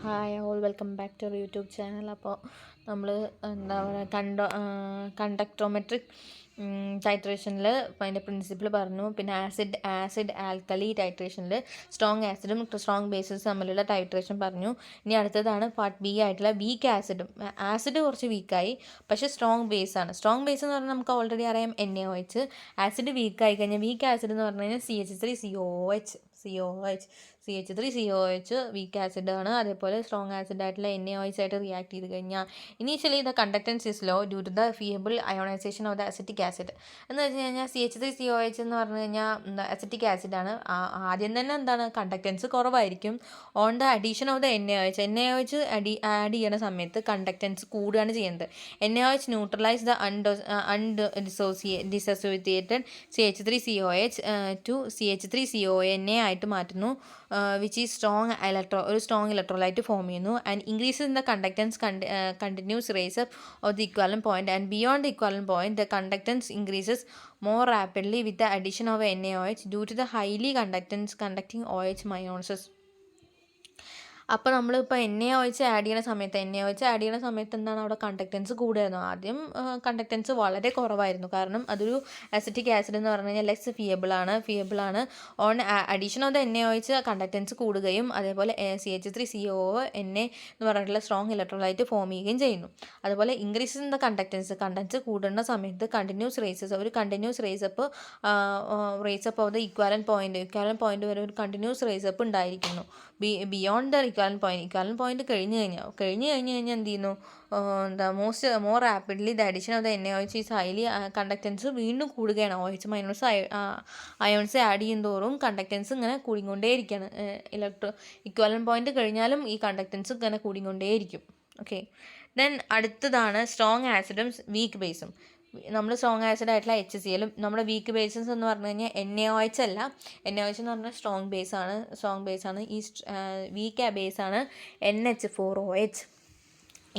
Hi all welcome back to our YouTube channel. അപ്പോൾ നമ്മൾ എന്താ പറയുക കണ്ടക്ട്രോമെട്രിക് ടൈട്രേഷനിൽ അതിൻ്റെ പ്രിൻസിപ്പിൾ പറഞ്ഞു. പിന്നെ ആസിഡ് ആൽക്കലി ടൈട്രേഷനിൽ സ്ട്രോങ് ആസിഡും സ്ട്രോങ് ബേസസും തമ്മിലുള്ള ടൈട്രേഷൻ പറഞ്ഞു. ഇനി അടുത്തതാണ് പാർട്ട് ബി ആയിട്ടുള്ള വീക്ക് ആസിഡും. ആസിഡ് കുറച്ച് വീക്കായി, പക്ഷേ സ്ട്രോങ് ബേസാണ്. സ്ട്രോങ് ബേസ് എന്ന് പറഞ്ഞാൽ നമുക്ക് ഓൾറെഡി അറിയാം NaOH. ആസിഡ് വീക്കായി കഴിഞ്ഞാൽ വീക്ക് ആസിഡ് എന്ന് പറഞ്ഞു കഴിഞ്ഞാൽ CH3COH വീക്ക് ആസിഡാണ്. അതേപോലെ സ്ട്രോങ് ആസിഡ് ആയിട്ടുള്ള NaOH ആയിട്ട് റിയാക്ട് ചെയ്ത് കഴിഞ്ഞാൽ initially the conductance is low due to the feeble ionisation of the acetic acid. എന്ന് വെച്ച് കഴിഞ്ഞാൽ CH3COH എന്ന് പറഞ്ഞു കഴിഞ്ഞാൽ അസിറ്റിക് ആസിഡാണ്. ആദ്യം തന്നെ എന്താണ് കണ്ടക്ടൻസ് കുറവായിരിക്കും. On the addition of the NaOH add ചെയ്യുന്ന സമയത്ത് കണ്ടക്ടൻസ് കൂടുകയാണ് ചെയ്യുന്നത്. NaOH neutralise the dissociated CH3COH to CH3CONa ആയിട്ട് മാറ്റുന്നു, വിച്ച് ഈസ് ഒരു സ്ട്രോങ് ഇലക്ട്രോലൈറ്റ് ഫോം ചെയ്യുന്നു. And increase in the conductance continues rise up of the equivalent point and beyond the equivalent point the conductance increases more rapidly with the addition of NaOH due to the highly conducting OH meiosis. അപ്പോൾ നമ്മളിപ്പോൾ NaOH add ചെയ്യുന്ന സമയത്ത് എന്താണ് അവിടെ conductance കൂടുമായിരുന്നു. ആദ്യം conductance വളരെ കുറവായിരുന്നു, കാരണം അതൊരു അസിറ്റിക് ആസിഡ് എന്ന് പറഞ്ഞു കഴിഞ്ഞാൽ ലെസ് ഫിയബിളാണ്. On addition of the NaOH conductance കൂടുകയും അതേപോലെ CH3CONa എന്ന് പറഞ്ഞിട്ടുള്ള സ്ട്രോങ് ഇലക്ട്രോലൈറ്റ് ഫോം ചെയ്യുകയും ചെയ്യുന്നു. അതുപോലെ ഇൻക്രീസ് ഇൻ ദ കണ്ടക്ടൻസ് കൂടുന്ന സമയത്ത് continuous rise up of the equivalent point വരെ ഒരു കണ്ടിന്യൂസ് റേസപ്പ് ഉണ്ടായിരിക്കുന്നു. ബിയോണ്ട് ദ ഇക്വാലന്റ് പോയിന്റ് കഴിഞ്ഞ് കഴിഞ്ഞാൽ എന്ത് ചെയ്യുന്നു, more rapidly the addition of the NaOH is highly conductance വീണ്ടും കൂടുകയാണ്. OH മൈനസ് അയോൺസ് ആഡ് ചെയ്യും തോറും കണ്ടക്ടൻസ് ഇങ്ങനെ കൂടിക്കൊണ്ടേയിരിക്കുകയാണ്. ഇക്വാലന്റ് പോയിന്റ് കഴിഞ്ഞാലും ഈ കണ്ടക്ടൻസ് ഇങ്ങനെ കൂടിക്കൊണ്ടേയിരിക്കും. ഓക്കെ, ദെൻ അടുത്തതാണ് സ്ട്രോങ് ആസിഡും വീക്ക് ബേസും. നമ്മൾ സ്ട്രോങ് ആസിഡ് ആയിട്ടുള്ള HClഉം നമ്മുടെ വീക്ക് ബേസസ് എന്ന് പറഞ്ഞു കഴിഞ്ഞാൽ NaOH അല്ല. NaOH എന്ന് പറഞ്ഞാൽ സ്ട്രോങ് ബേസാണ്. ഈ വീക്ക് ബേസാണ് NH4OH.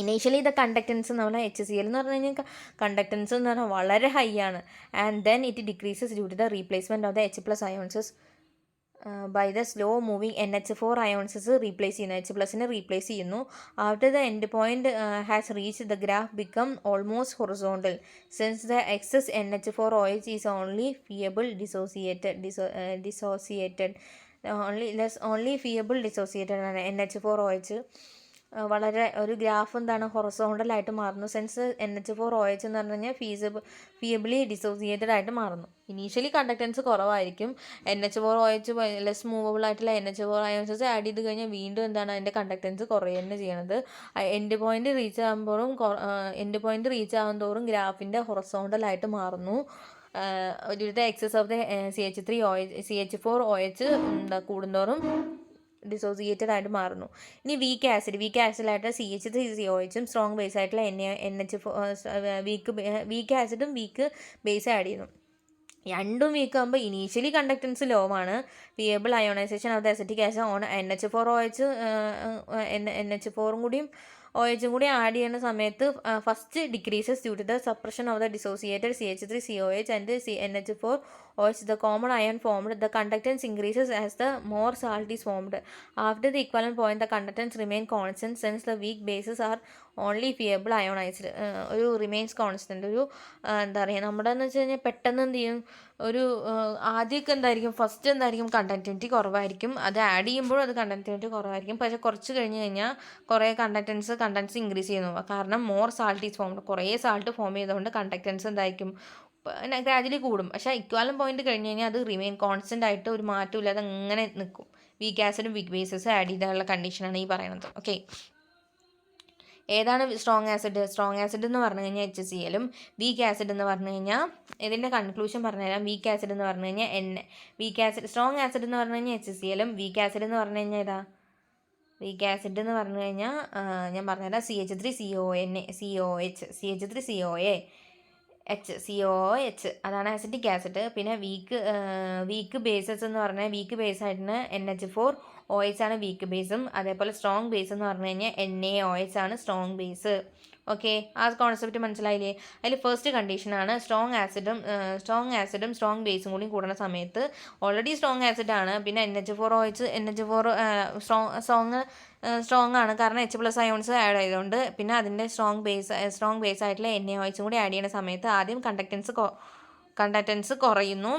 ഇനീഷ്യലി ദ കണ്ടക്ടൻസ് എന്ന് പറഞ്ഞാൽ HCl എന്ന് പറഞ്ഞു കഴിഞ്ഞാൽ കണ്ടക്ടൻസ് എന്ന് പറഞ്ഞാൽ വളരെ ഹൈ ആണ്. And then it decreases due to the replacement of the H+ ions by the slow moving NH4 ions replace ചെയ്യുന്നു. After the end point has reach the graph become almost horizontal since the excess NH4OH is only feeble dissociated ആണ് NH4OH. വളരെ ഒരു graph എന്താണ് ഹൊറിസോണ്ടലായിട്ട് മാറുന്നു. Sense NH4OH എന്ന് പറഞ്ഞു കഴിഞ്ഞാൽ ഫിയബിളി dissociated ആയിട്ട് മാറുന്നു. ഇനീഷ്യലി കണ്ടക്ടൻസ് കുറവായിരിക്കും. NH4OH ലെസ് മൂവബിൾ ആയിട്ടുള്ള NH4 അയോൺസസ് ആഡ് ചെയ്ത് കഴിഞ്ഞാൽ വീണ്ടും എന്താണ് അതിൻ്റെ കണ്ടക്ടൻസ് കുറയുകയാണ് ചെയ്യണത്. എൻഡ് പോയിന്റ് റീച്ച് ആകും തോറും ഗ്രാഫിൻ്റെ ഹൊറിസോണ്ടലായിട്ട് മാറുന്നു. ഒരു എക്സസ് ഓഫ് ദ CH4OH കൂടുന്തോറും ഡിസോസിയേറ്റഡ് ആയിട്ട് മാറുന്നു. ഇനി വീക്ക് ആസിഡായിട്ട് CH3COHും സ്ട്രോങ് ബേസ് ആയിട്ടുള്ള വീക്ക് ആസിഡും വീക്ക് ബേസ് ആഡ് ചെയ്യുന്നു. രണ്ടും വീക്ക് ആകുമ്പോൾ ഇനീഷ്യലി കണ്ടക്ടൻസ് ലോ ആണ്. Feeble ionisation of the acetic acid on NH4ഉം കൂടി ആഡ് ചെയ്യുന്ന സമയത്ത് first decreases due to the suppression of the dissociated CH3COH and NH4OH. The common ion formed, the conductance increases as the more salt is formed. After the equivalent point, the conductance remain constant since the weak bases are only feeble ionised. ഒരു remains constant. ഒരു എന്താ പറയുക, നമ്മുടെ എന്ന് വെച്ച് കഴിഞ്ഞാൽ പെട്ടെന്ന് എന്ത് ചെയ്യും, ഒരു ആദ്യമൊക്കെ ഫസ്റ്റ് കണ്ടക്ടിവിറ്റി കുറവായിരിക്കും. അത് ആഡ് ചെയ്യുമ്പോഴും അത് കണ്ടക്ടിവിറ്റി കുറവായിരിക്കും. പക്ഷേ കുറച്ച് കഴിഞ്ഞ് കഴിഞ്ഞാൽ കുറേ കണ്ടക്ടൻസ് ഇൻക്രീസ് ചെയ്യുന്നു. കാരണം മോർ സാൾട്ട് ഈസ് ഫോംഡ്. കുറേ സാൾട്ട് ഫോം ചെയ്തുകൊണ്ട് കണ്ടക്ടൻസ് എന്തായിരിക്കും ഗ്രാജുവലി കൂടും. പക്ഷേ ഇക്വാലന്റ് പോയിന്റ് കഴിഞ്ഞ് കഴിഞ്ഞാൽ അത് റിമെയിൻ കോൺസ്റ്റൻ്റ് ആയിട്ട് ഒരു മാറ്റമില്ലാതെ അങ്ങനെ നിൽക്കും. വീക്ക് ആസിഡും വീക്ക് ബേസസ് ആഡ് ചെയ്താലുള്ള കണ്ടീഷനാണ് ഈ പറയുന്നത്. ഓക്കെ, ഏതാണ് സ്ട്രോങ് ആസിഡ് എന്ന് പറഞ്ഞു കഴിഞ്ഞാൽ HClഉം വീക്ക് ആസിഡ് എന്ന് പറഞ്ഞു കഴിഞ്ഞാൽ ഇതിൻ്റെ കൺക്ലൂഷൻ പറഞ്ഞുതരാം. വീക്ക് ആസിഡ് എന്ന് പറഞ്ഞു കഴിഞ്ഞാൽ സ്ട്രോങ് ആസിഡ് എന്ന് പറഞ്ഞു കഴിഞ്ഞാൽ HClഉം വീക്ക് ആസിഡ് എന്ന് പറഞ്ഞു കഴിഞ്ഞാൽ ഞാൻ പറഞ്ഞുതരാം CH3COH അതാണ് ആസിറ്റിക് ആസിഡ്. പിന്നെ വീക്ക് ബേസസ് എന്ന് പറഞ്ഞാൽ വീക്ക് ബേസ് ആയിട്ട് NH4OH ആണ് വീക്ക് ബേസും. അതേപോലെ സ്ട്രോങ് ബേസ് എന്ന് പറഞ്ഞു കഴിഞ്ഞാൽ NaOH ആണ് സ്ട്രോങ് ബേസ്. ഓക്കെ, ആ കോൺസെപ്റ്റ് മനസ്സിലായില്ലേ? അതിൽ ഫസ്റ്റ് കണ്ടീഷനാണ് സ്ട്രോങ് ആസിഡും സ്ട്രോങ് ബേസും കൂടി കൂടുന്ന സമയത്ത് ഓൾറെഡി സ്ട്രോങ് ആസിഡാണ്, പിന്നെ NH4 സ്ട്രോങ് ആണ് കാരണം H+ അയോൺസ് ആഡ് ആയതുകൊണ്ട്. പിന്നെ അതിൻ്റെ സ്ട്രോങ് ബേസ് ആയിട്ടുള്ള NaOH കൂടി ആഡ് ചെയ്യുന്ന സമയത്ത് ആദ്യം കണ്ടക്റ്റൻസ് കുറയുന്നു.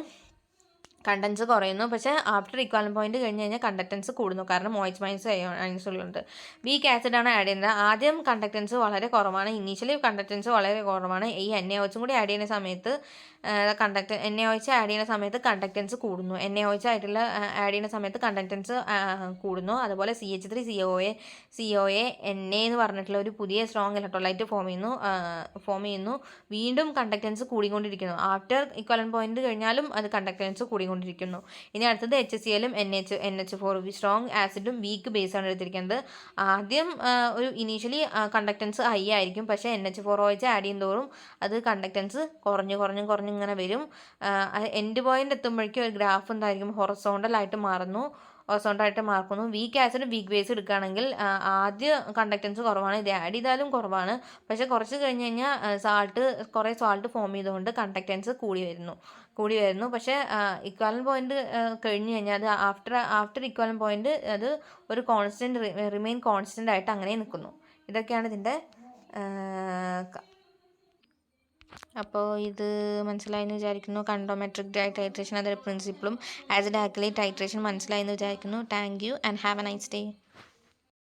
പക്ഷേ ആഫ്റ്റർ ഇക്വാലൻ പോയിന്റ് കഴിഞ്ഞ് കഴിഞ്ഞാൽ കണ്ടക്റ്റൻസ് കൂടുന്നു, കാരണം OH- അയൺസ് ഉള്ളുണ്ട്. വീക്ക് ആസിഡാണ് ആഡ് ചെയ്യുന്നത്. ആദ്യം കണ്ടക്റ്റൻസ് വളരെ കുറവാണ്, ഇനീഷ്യലി കണ്ടക്റ്റൻസ് വളരെ കുറവാണ്. ഈ NaOH കൂടി ആഡ് ചെയ്യുന്ന സമയത്ത് NaOH ആഡ് ചെയ്യുന്ന സമയത്ത് കണ്ടക്റ്റൻസ് കൂടുന്നു. NaOH ആയിട്ടുള്ള ആഡ് ചെയ്യുന്ന സമയത്ത് കണ്ടക്റ്റൻസ് കൂടുന്നു. അതുപോലെ CH3COA Na എന്ന് പറഞ്ഞിട്ടുള്ള ഒരു പുതിയ സ്ട്രോങ് ഇലക്ട്രോലൈറ്റ് ഫോം ചെയ്യുന്നു. വീണ്ടും കണ്ടക്റ്റൻസ് കൂടിക്കൊണ്ടിരിക്കുന്നു. ആഫ്റ്റർ ഇക്വലൻ പോയിന്റ് കഴിഞ്ഞാലും അത് കണ്ടക്റ്റൻസ് കൂടിക്കൊണ്ടിരിക്കുന്നു. ഇനി അടുത്തത് HClഉം NH4 സ്ട്രോങ് ആസിഡും വീക്ക് ബേസാണ് എടുത്തിരിക്കുന്നത്. ആദ്യം ഒരു ഇനീഷ്യലി കണ്ടക്റ്റൻസ് ഹൈ ആയിരിക്കും, പക്ഷേ NH4OH ആഡ് ചെയ്യുന്നതോറും അത് കണ്ടക്റ്റൻസ് കുറഞ്ഞ് ഇങ്ങനെ വരും. എൻഡ് പോയിന്റ് എത്തുമ്പോഴേക്കും ഒരു ഗ്രാഫ് എന്തായിരിക്കും, ഹൊറസോണ്ടലായിട്ട് മാറുന്നു. വീക്ക് ആസിഡ് വീക്ക് ബേസ് എടുക്കുകയാണെങ്കിൽ ആദ്യ കണ്ടക്റ്റൻസ് കുറവാണ്, ഇത് ആഡ് ചെയ്താലും കുറവാണ്. പക്ഷേ കുറച്ച് കഴിഞ്ഞ് കഴിഞ്ഞാൽ കുറേ സാൾട്ട് ഫോം ചെയ്തുകൊണ്ട് കണ്ടക്റ്റൻസ് കൂടി വരുന്നു. പക്ഷേ ഇക്വാലൻ പോയിന്റ് കഴിഞ്ഞ് കഴിഞ്ഞാൽ അത് ആഫ്റ്റർ ഇക്വാലൻ പോയിന്റ് അത് ഒരു റിമെയിൻ കോൺസ്റ്റൻ്റ് ആയിട്ട് അങ്ങനെ നിൽക്കുന്നു. ഇതൊക്കെയാണ് ഇതിൻ്റെ. അപ്പോൾ ഇത് മനസ്സിലായെന്ന് വിചാരിക്കുന്നു. കണ്ടോമെട്രിക് ടൈട്രേഷൻ, അതിൻ്റെ പ്രിൻസിപ്പിളും ആസിഡ് ആൽക്കലി ടൈട്രേഷൻ മനസ്സിലായെന്ന് വിചാരിക്കുന്നു. Thank you and have A nice day.